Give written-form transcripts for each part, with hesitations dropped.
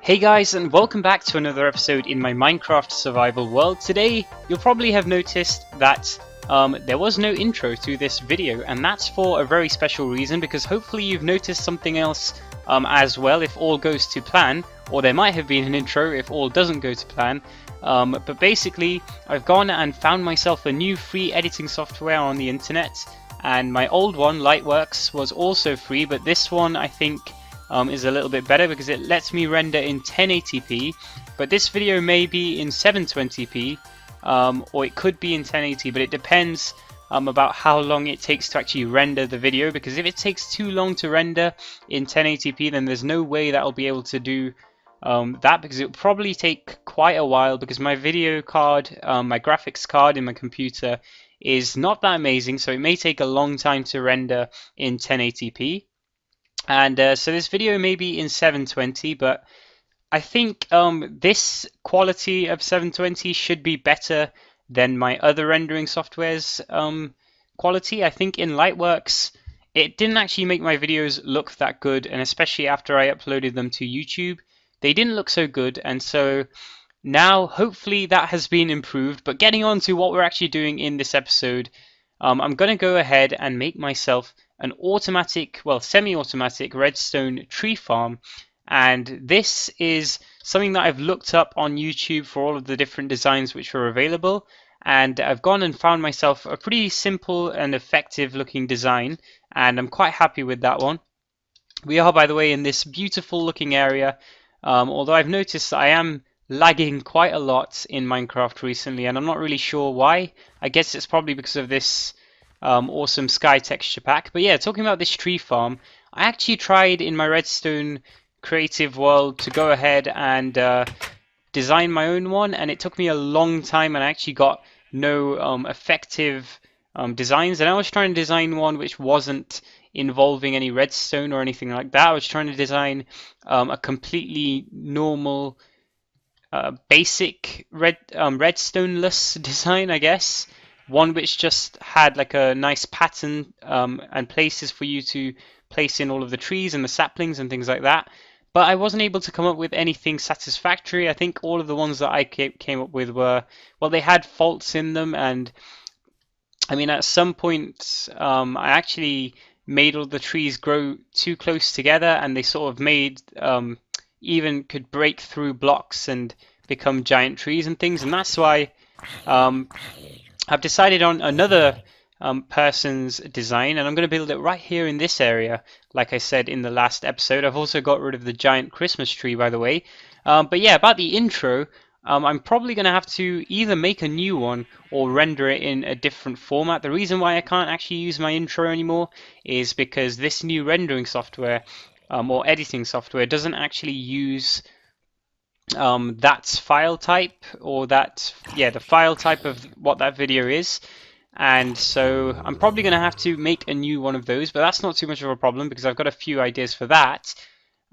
Hey guys, and welcome back to another episode in my Minecraft survival world. Today you'll probably have noticed that there was no intro to this video, and that's for a very special reason, because hopefully you've noticed something else as well if all goes to plan, or there might have been an intro if all doesn't go to plan. But basically I've gone and found myself a new free editing software on the internet, and my old one, Lightworks, was also free, but this one I think is a little bit better because it lets me render in 1080p, but this video may be in 720p, or it could be in 1080, but it depends about how long it takes to actually render the video, because if it takes too long to render in 1080p, then there's no way that I'll be able to do that, because it will probably take quite a while, because my video card, my graphics card in my computer is not that amazing, so it may take a long time to render in 1080p. And so this video may be in 720, but I think this quality of 720 should be better than my other rendering software's quality. I think in Lightworks it didn't actually make my videos look that good, and especially after I uploaded them to YouTube, they didn't look so good, and so now hopefully that has been improved. But getting on to what we're actually doing in this episode, I'm going to go ahead and make myself an automatic, well, semi-automatic redstone tree farm, and this is something that I've looked up on YouTube for all of the different designs which are available, and I've gone and found myself a pretty simple and effective looking design, and I'm quite happy with that one. We are, by the way, in this beautiful looking area, although I've noticed that I am lagging quite a lot in Minecraft recently, and I'm not really sure why. I guess it's probably because of this awesome sky texture pack. But yeah, talking about this tree farm, I actually tried in my redstone creative world to go ahead and design my own one, and it took me a long time, and I actually got no effective designs. And I was trying to design one which wasn't involving any redstone or anything like that. I was trying to design a completely normal basic redstone-less design, I guess. One which just had like a nice pattern and places for you to place in all of the trees and the saplings and things like that. But I wasn't able to come up with anything satisfactory. I think all of the ones that I came up with were, well, they had faults in them, and I mean at some point I actually made all the trees grow too close together, and they sort of made even could break through blocks and become giant trees and things, and that's why I've decided on another person's design, and I'm going to build it right here in this area, like I said in the last episode. I've also got rid of the giant Christmas tree, by the way. But yeah, about the intro, I'm probably going to have to either make a new one or render it in a different format. The reason why I can't actually use my intro anymore is because this new rendering software or editing software doesn't actually use that file type, or that, yeah, the file type of what that video is. And so I'm probably going to have to make a new one of those, but that's not too much of a problem because I've got a few ideas for that.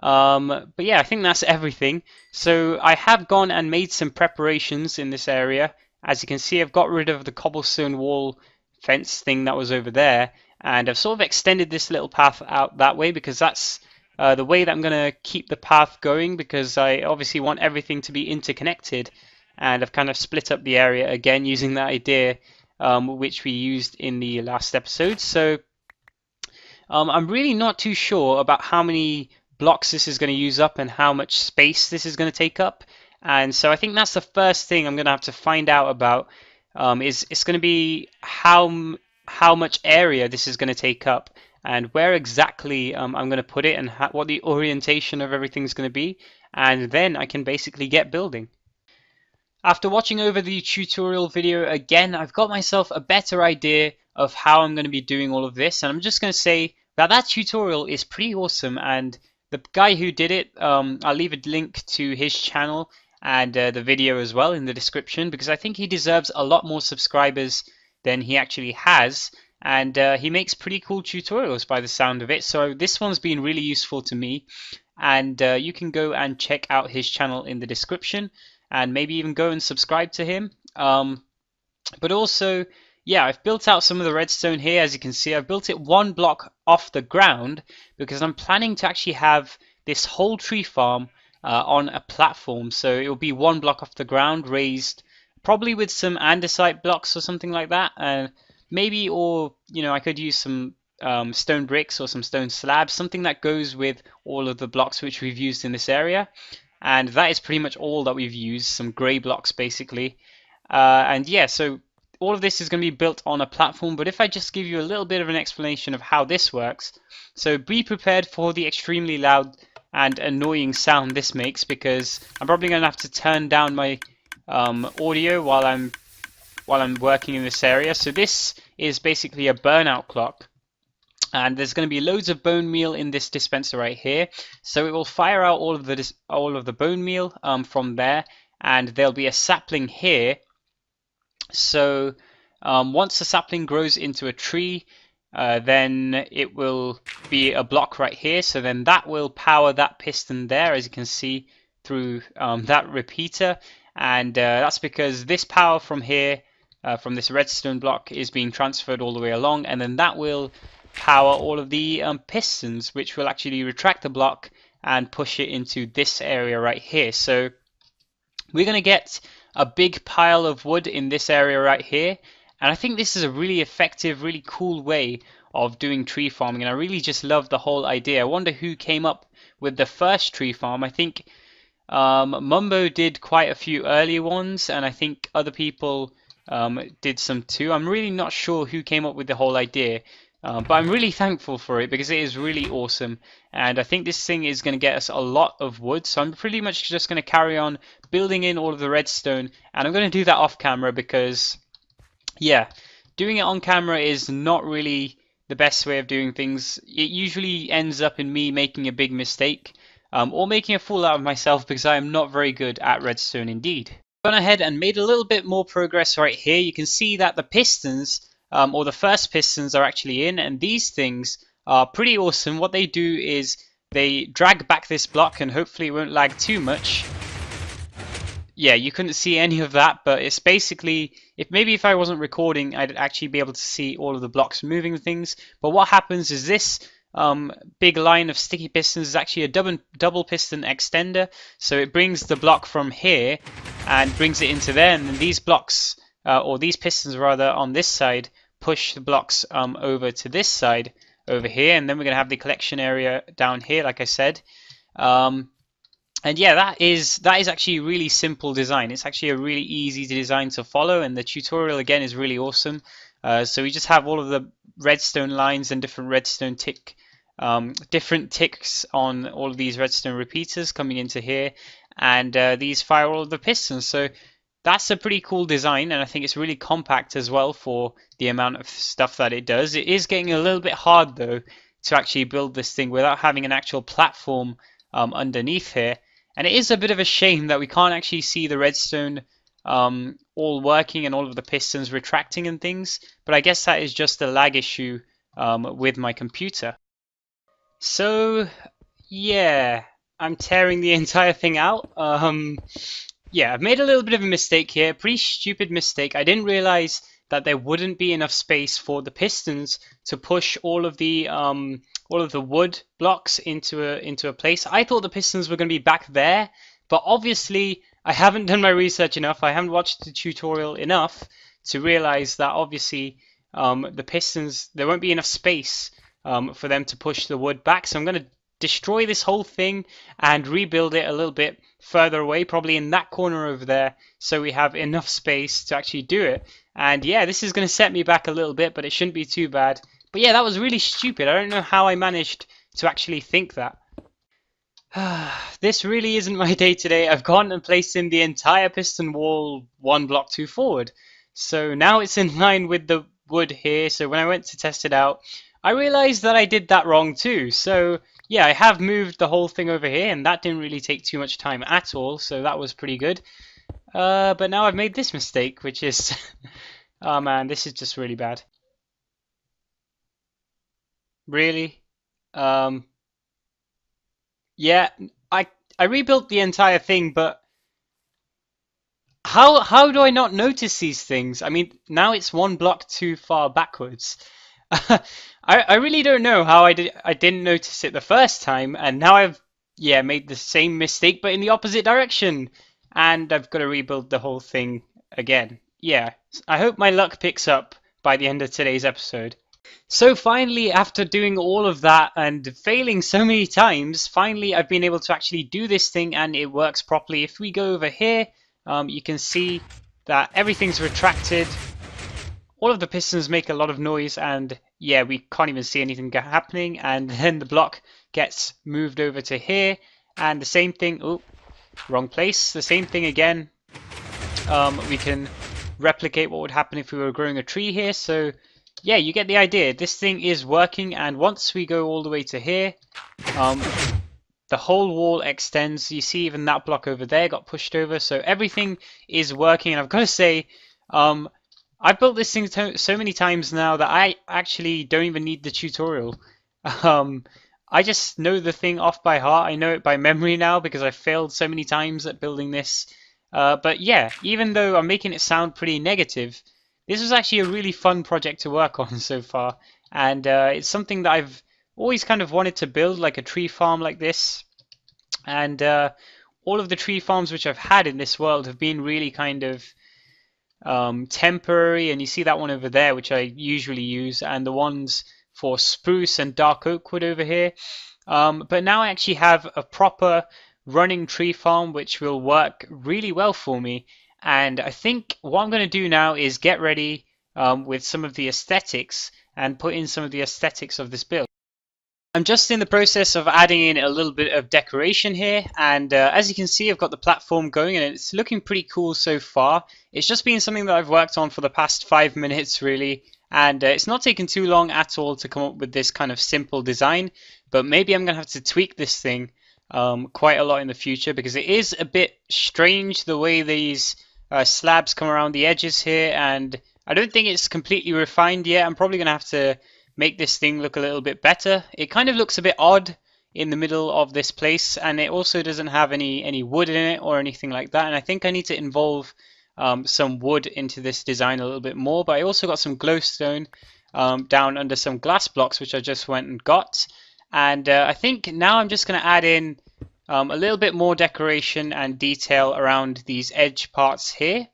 But yeah, I think that's everything. So I have gone and made some preparations in this area. As you can see, I've got rid of the cobblestone wall fence thing that was over there, and I've sort of extended this little path out that way because that's the way that I'm going to keep the path going, because I obviously want everything to be interconnected, and I've kind of split up the area again using that idea which we used in the last episode. So I'm really not too sure about how many blocks this is going to use up and how much space this is going to take up, and so I think that's the first thing I'm going to have to find out about. Is it's going to be how much area this is going to take up, and where exactly I'm going to put it, and what the orientation of everything is going to be, and then I can basically get building. After watching over the tutorial video again, I've got myself a better idea of how I'm going to be doing all of this, and I'm just going to say that that tutorial is pretty awesome, and the guy who did it, I'll leave a link to his channel and the video as well in the description, because I think he deserves a lot more subscribers than he actually has. And he makes pretty cool tutorials by the sound of it, so this one's been really useful to me, and you can go and check out his channel in the description, and maybe even go and subscribe to him. But also, yeah, I've built out some of the redstone here. As you can see, I've built it one block off the ground because I'm planning to actually have this whole tree farm on a platform. So it will be one block off the ground, raised probably with some andesite blocks or something like that. Maybe, or I could use some stone bricks or some stone slabs, something that goes with all of the blocks which we've used in this area. And that is pretty much all that we've used, some grey blocks basically. And yeah, so all of this is going to be built on a platform, but if I just give you a little bit of an explanation of how this works, so be prepared for the extremely loud and annoying sound this makes, because I'm probably going to have to turn down my audio while I'm working in this area. So this is basically a burnout clock. And there's going to be loads of bone meal in this dispenser right here, so it will fire out all of the bone meal from there, and there'll be a sapling here. So once the sapling grows into a tree, then it will be a block right here. So then that will power that piston there, as you can see through that repeater. And that's because this power from here, from this redstone block, is being transferred all the way along. And then that will power all of the pistons, which will actually retract the block and push it into this area right here. So we're going to get a big pile of wood in this area right here, and I think this is a really effective, really cool way of doing tree farming, and I really just love the whole idea. I wonder who came up with the first tree farm. I think Mumbo did quite a few early ones, and I think other people did some too. I'm really not sure who came up with the whole idea, but I'm really thankful for it because it is really awesome. And I think this thing is going to get us a lot of wood. So I'm pretty much just going to carry on building in all of the redstone. And I'm going to do that off camera because, yeah, doing it on camera is not really the best way of doing things. It usually ends up in me making a big mistake or making a fool out of myself because I am not very good at redstone indeed. Gone ahead and made a little bit more progress right here. You can see that the pistons or the first pistons are actually in, and these things are pretty awesome. What they do is they drag back this block, and hopefully it won't lag too much. Yeah, you couldn't see any of that, but it's basically, if I wasn't recording, I'd actually be able to see all of the blocks moving things. But what happens is this big line of sticky pistons is actually a double piston extender, so it brings the block from here and brings it into there, and then these blocks or these pistons rather on this side push the blocks over to this side over here, and then we're going to have the collection area down here, like I said. And yeah, that is actually a really simple design. It's actually a really easy design to follow, and the tutorial again is really awesome. So we just have all of the redstone lines and different redstone different ticks on all of these redstone repeaters coming into here, and these fire all of the pistons. So that's a pretty cool design, and I think it's really compact as well for the amount of stuff that it does. It is getting a little bit hard though to actually build this thing without having an actual platform underneath here, and it is a bit of a shame that we can't actually see the redstone all working and all of the pistons retracting and things, but I guess that is just a lag issue with my computer. So yeah, I'm tearing the entire thing out. Yeah, I've made a little bit of a mistake here, pretty stupid mistake. I didn't realize that there wouldn't be enough space for the pistons to push all of the wood blocks into a place. I thought the pistons were going to be back there, but obviously I haven't done my research enough. I haven't watched the tutorial enough to realize that obviously the pistons, there won't be enough space for them to push the wood back. So I'm going to destroy this whole thing and rebuild it a little bit further away, probably in that corner over there, so we have enough space to actually do it. And yeah, this is going to set me back a little bit, but it shouldn't be too bad. But yeah, that was really stupid. I don't know how I managed to actually think that. This really isn't my day today. I've gone and placed in the entire piston wall one block too forward. So now it's in line with the wood here. So when I went to test it out, I realized that I did that wrong too. So yeah, I have moved the whole thing over here, and that didn't really take too much time at all, so that was pretty good. But now I've made this mistake, which is... oh man, this is just really bad. Really? Yeah, I rebuilt the entire thing, but how do I not notice these things? I mean, now it's one block too far backwards. I really don't know how I didn't notice it the first time, and now I've yeah, made the same mistake, but in the opposite direction. And I've got to rebuild the whole thing again. Yeah, I hope my luck picks up by the end of today's episode. So finally, after doing all of that and failing so many times, finally I've been able to actually do this thing and it works properly. If we go over here, you can see that everything's retracted. All of the pistons make a lot of noise and yeah, we can't even see anything happening. And then the block gets moved over to here and the same thing. Oh, wrong place. The same thing again. We can replicate what would happen if we were growing a tree here. So yeah, you get the idea. This thing is working, and once we go all the way to here, um, the whole wall extends. You see even that block over there got pushed over, so everything is working. And I've got to say, I've built this thing so many times now that I actually don't even need the tutorial. Um, I just know the thing off by heart. I know it by memory now because I failed so many times at building this. But yeah, even though I'm making it sound pretty negative, this was actually a really fun project to work on so far. And it's something that I've always kind of wanted to build, like a tree farm like this. And all of the tree farms which I've had in this world have been really kind of temporary, and you see that one over there which I usually use, and the ones for spruce and dark oak wood over here. But now I actually have a proper running tree farm which will work really well for me, and I think what I'm going to do now is get ready with some of the aesthetics and put in some of the aesthetics of this build. I'm just in the process of adding in a little bit of decoration here, and as you can see I've got the platform going and it's looking pretty cool so far. It's just been something that I've worked on for the past 5 minutes really, and it's not taken too long at all to come up with this kind of simple design, but maybe I'm going to have to tweak this thing quite a lot in the future because it is a bit strange the way these slabs come around the edges here, and I don't think it's completely refined yet. I'm probably going to have to make this thing look a little bit better. It kind of looks a bit odd in the middle of this place, and it also doesn't have any wood in it or anything like that, and I think I need to involve some wood into this design a little bit more. But I also got some glowstone down under some glass blocks which I just went and got, and I think now I'm just going to add in a little bit more decoration and detail around these edge parts here,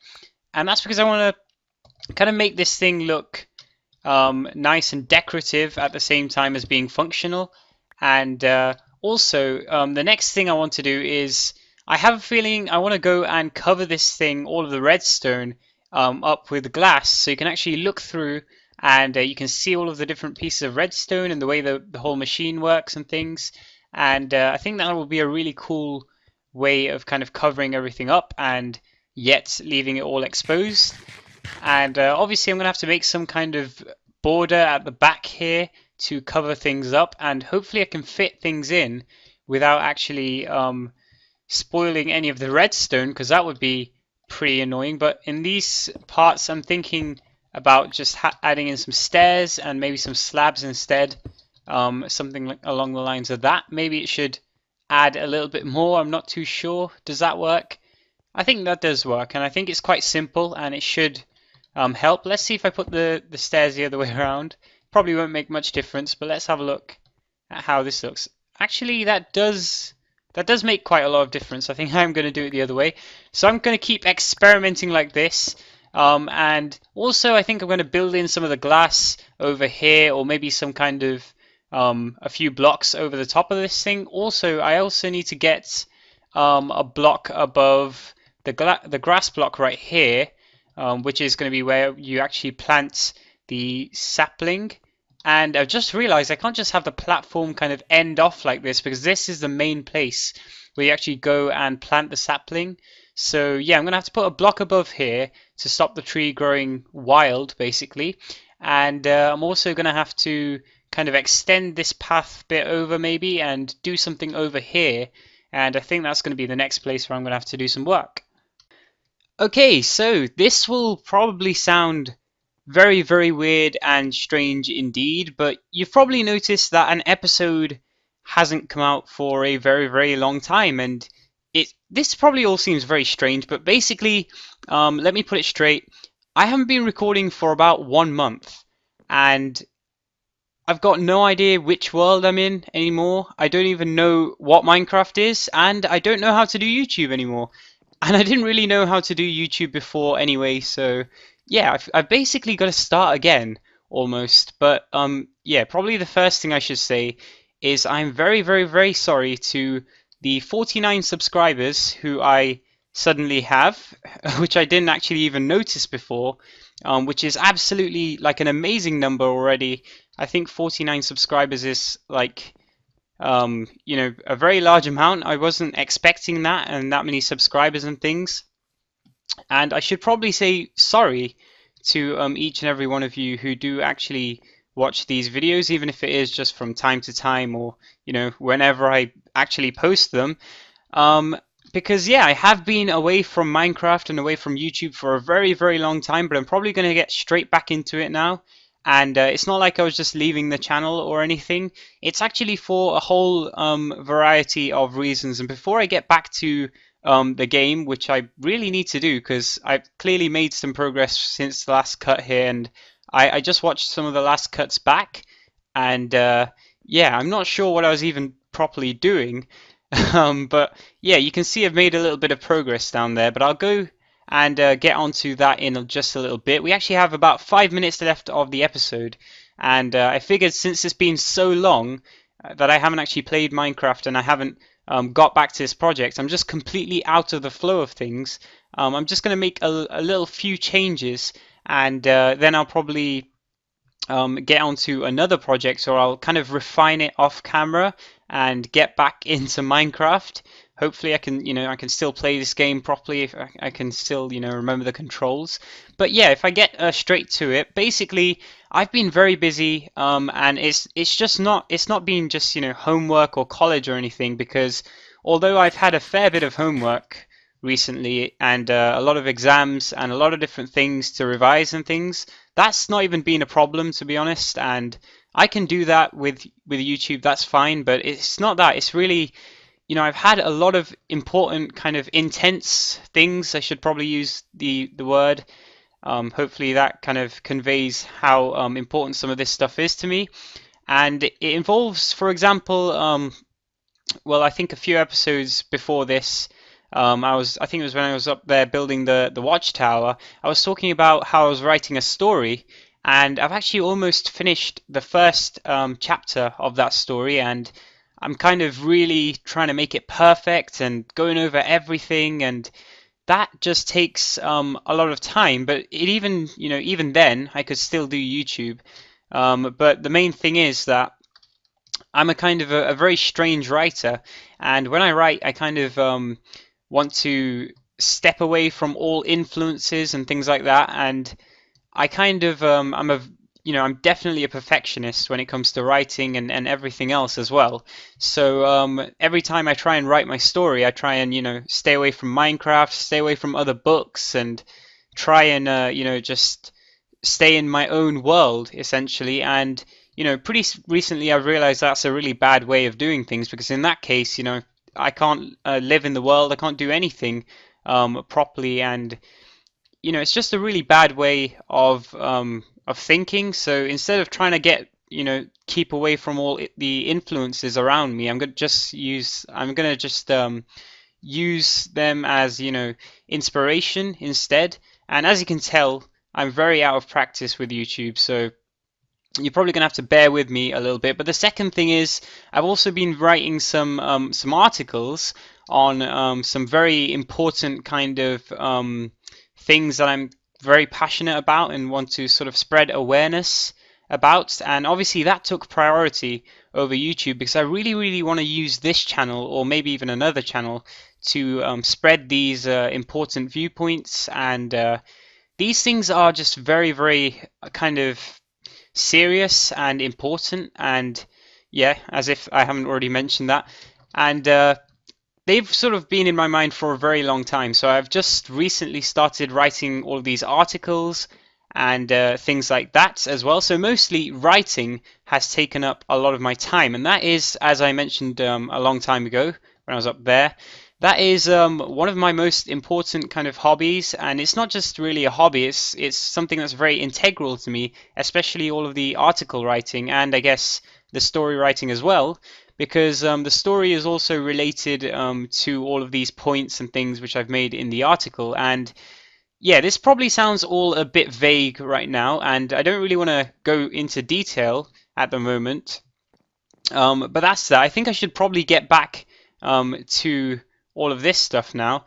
and that's because I want to kind of make this thing look nice and decorative at the same time as being functional. And also the next thing I want to do is I have a feeling I want to go and cover this thing, all of the redstone, up with glass so you can actually look through and you can see all of the different pieces of redstone and the way the whole machine works and things. And I think that will be a really cool way of kind of covering everything up and yet leaving it all exposed. And obviously I'm going to have to make some kind of border at the back here to cover things up, and hopefully I can fit things in without actually spoiling any of the redstone, because that would be pretty annoying. But in these parts I'm thinking about just adding in some stairs and maybe some slabs instead, something along the lines of that. Maybe it should add a little bit more, I'm not too sure. Does that work? I think that does work, and I think it's quite simple and it should help. Let's see if I put the stairs the other way around. Probably won't make much difference, but let's have a look at how this looks. Actually, that does make quite a lot of difference. I think I'm going to do it the other way. So I'm going to keep experimenting like this. And also I think I'm going to build in some of the glass over here, or maybe some kind of a few blocks over the top of this thing. Also, I also need to get a block above the grass block right here, which is going to be where you actually plant the sapling. And I've just realized I can't just have the platform kind of end off like this, because this is the main place where you actually go and plant the sapling. So yeah, I'm going to have to put a block above here to stop the tree growing wild, basically. And I'm also going to have to kind of extend this path bit over maybe and do something over here. And I think that's going to be the next place where I'm going to have to do some work. Okay, so this will probably sound very, very weird and strange indeed, but you've probably noticed that an episode hasn't come out for a very, very long time, and this probably all seems very strange, but basically, let me put it straight. I haven't been recording for about 1 month, and I've got no idea which world I'm in anymore. I don't even know what Minecraft is, and I don't know how to do YouTube anymore. And I didn't really know how to do YouTube before anyway, so yeah, I've basically got to start again almost. But yeah, probably the first thing I should say is I'm very, very, very sorry to the 49 subscribers who I suddenly have, which I didn't actually even notice before, which is absolutely like an amazing number already. I think 49 subscribers is like a very large amount. I wasn't expecting that and that many subscribers and things. And I should probably say sorry to each and every one of you who do actually watch these videos, even if it is just from time to time or, whenever I actually post them. Um, because yeah, I have been away from Minecraft and away from YouTube for a very, very long time, but I'm probably going to get straight back into it now. And it's not like I was just leaving the channel or anything. It's actually for a whole variety of reasons. And before I get back to the game, which I really need to do because I've clearly made some progress since the last cut here, and I just watched some of the last cuts back, and yeah, I'm not sure what I was even properly doing. But yeah, you can see I've made a little bit of progress down there, but I'll go and get onto that in just a little bit. We actually have about 5 minutes left of the episode, and I figured since it's been so long that I haven't actually played Minecraft and I haven't got back to this project, I'm just completely out of the flow of things. I'm just going to make a little few changes, and then I'll probably get onto another project, or I'll kind of refine it off camera and get back into Minecraft. Hopefully I can, I can still play this game properly, if I can still, remember the controls. But yeah, if I get straight to it, basically I've been very busy, and it's not been just, homework or college or anything, because although I've had a fair bit of homework recently and a lot of exams and a lot of different things to revise and things, that's not even been a problem, to be honest, and I can do that with YouTube. That's fine, but it's not that. It's really, I've had a lot of important kind of intense things. I should probably use the word. Hopefully that kind of conveys how important some of this stuff is to me. And it involves, for example, well, I think a few episodes before this, I think it was when I was up there building the watchtower. I was talking about how I was writing a story, and I've actually almost finished the first chapter of that story, and I'm kind of really trying to make it perfect and going over everything, and that just takes a lot of time. But even then, I could still do YouTube. But the main thing is that I'm a kind of a very strange writer, and when I write, I kind of want to step away from all influences and things like that, and I kind of I'm definitely a perfectionist when it comes to writing and everything else as well. So every time I try and write my story, I try and stay away from Minecraft, stay away from other books, and try and just stay in my own world essentially. And pretty recently I've realized that's a really bad way of doing things, because in that case, I can't live in the world, I can't do anything properly, and it's just a really bad way of thinking. So instead of trying to keep away from all the influences around me, I'm gonna just use them as inspiration instead. And as you can tell, I'm very out of practice with YouTube, so you're probably going to have to bear with me a little bit. But the second thing is, I've also been writing some articles on some very important kind of things that I'm very passionate about and want to sort of spread awareness about. And obviously that took priority over YouTube, because I really, really want to use this channel, or maybe even another channel, to spread these important viewpoints. And these things are just very, very kind of serious and important, and yeah, as if I haven't already mentioned that. And they've sort of been in my mind for a very long time, so I've just recently started writing all of these articles and things like that as well. So mostly writing has taken up a lot of my time, and that is, as I mentioned a long time ago when I was up there, That is one of my most important kind of hobbies, and it's not just really a hobby, it's something that's very integral to me, especially all of the article writing and I guess the story writing as well, because the story is also related to all of these points and things which I've made in the article. And yeah, this probably sounds all a bit vague right now, and I don't really want to go into detail at the moment. But that's that. I think I should probably get back to all of this stuff now.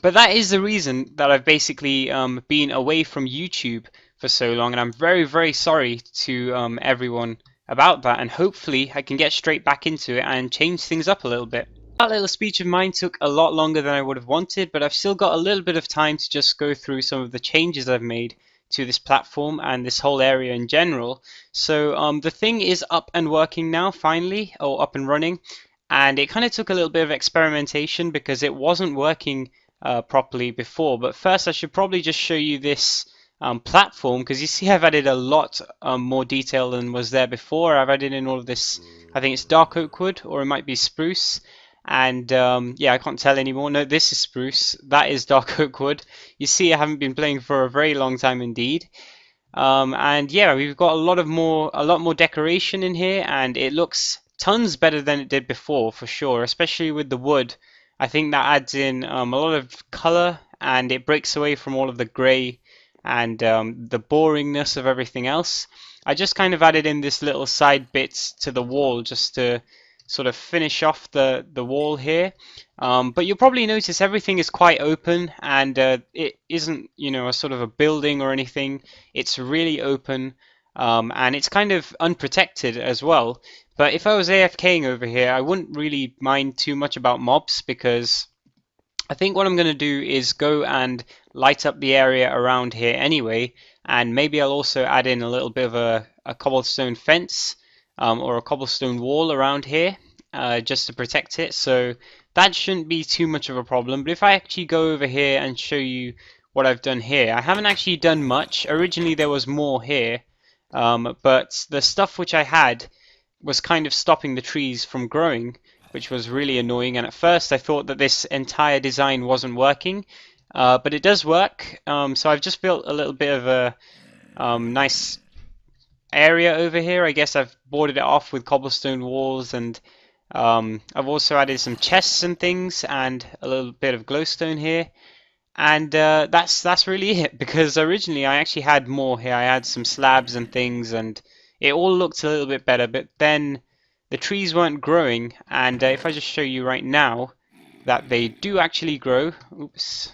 But that is the reason that I've basically been away from YouTube for so long, and I'm very, very sorry to everyone about that. And hopefully, I can get straight back into it and change things up a little bit. That little speech of mine took a lot longer than I would have wanted, but I've still got a little bit of time to just go through some of the changes I've made to this platform and this whole area in general. So the thing is up and working now, finally, or up and running. And it kind of took a little bit of experimentation because it wasn't working properly before. But first, I should probably just show you this platform, because you see I've added a lot more detail than was there before. I've added in all of this, I think it's dark oak wood, or it might be spruce. And yeah, I can't tell anymore. No, this is spruce. That is dark oak wood. You see, I haven't been playing for a very long time indeed. And yeah, we've got a lot more decoration in here, and it looks tons better than it did before for sure. Especially with the wood, I think that adds in a lot of color, and it breaks away from all of the grey and the boringness of everything else. I just kind of added in this little side bits to the wall just to sort of finish off the wall here. But you'll probably notice everything is quite open, and it isn't, you know, a sort of a building or anything. It's really open, and it's kind of unprotected as well. But if I was AFKing over here, I wouldn't really mind too much about mobs, because I think what I'm going to do is go and light up the area around here anyway, and maybe I'll also add in a little bit of a cobblestone fence or a cobblestone wall around here just to protect it. So that shouldn't be too much of a problem. But if I actually go over here and show you what I've done here, I haven't actually done much. Originally there was more here, but the stuff which I had was kind of stopping the trees from growing, which was really annoying. And at first I thought that this entire design wasn't working, but it does work. So I've just built a little bit of a nice area over here. I guess I've boarded it off with cobblestone walls, and I've also added some chests and things and a little bit of glowstone here. And that's really it, because originally I actually had more here. I had some slabs and things, and it all looked a little bit better, but then the trees weren't growing. And if I just show you right now that they do actually grow, oops,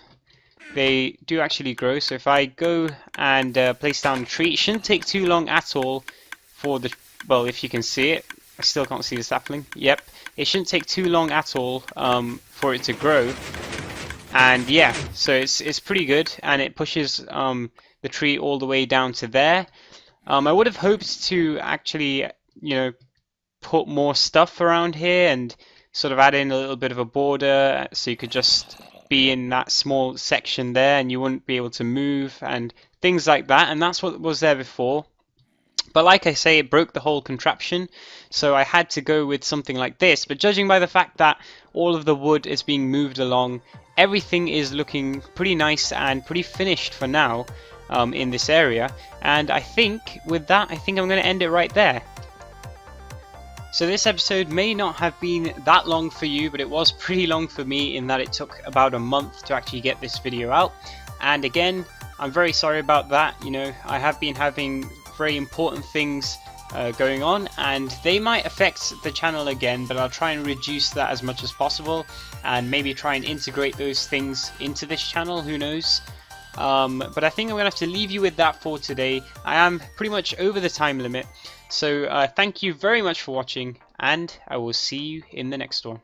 they do actually grow. So if I go and place down a tree, it shouldn't take too long at all for the, well, if you can see it, I still can't see the sapling. Yep, it shouldn't take too long at all for it to grow. And yeah, so it's pretty good, and it pushes the tree all the way down to there. I would have hoped to actually, you know, put more stuff around here and sort of add in a little bit of a border, so you could just be in that small section there and you wouldn't be able to move and things like that. And that's what was there before. But like I say, it broke the whole contraption, so I had to go with something like this. But judging by the fact that all of the wood is being moved along, everything is looking pretty nice and pretty finished for now in this area. And I think with that, I think I'm going to end it right there. So this episode may not have been that long for you, but it was pretty long for me in that it took about a month to actually get this video out. And again, I'm very sorry about that. You know, I have been having very important things going on, and they might affect the channel again, but I'll try and reduce that as much as possible and maybe try and integrate those things into this channel, who knows. But I think I'm gonna have to leave you with that for today. I am pretty much over the time limit, so thank you very much for watching, and I will see you in the next one.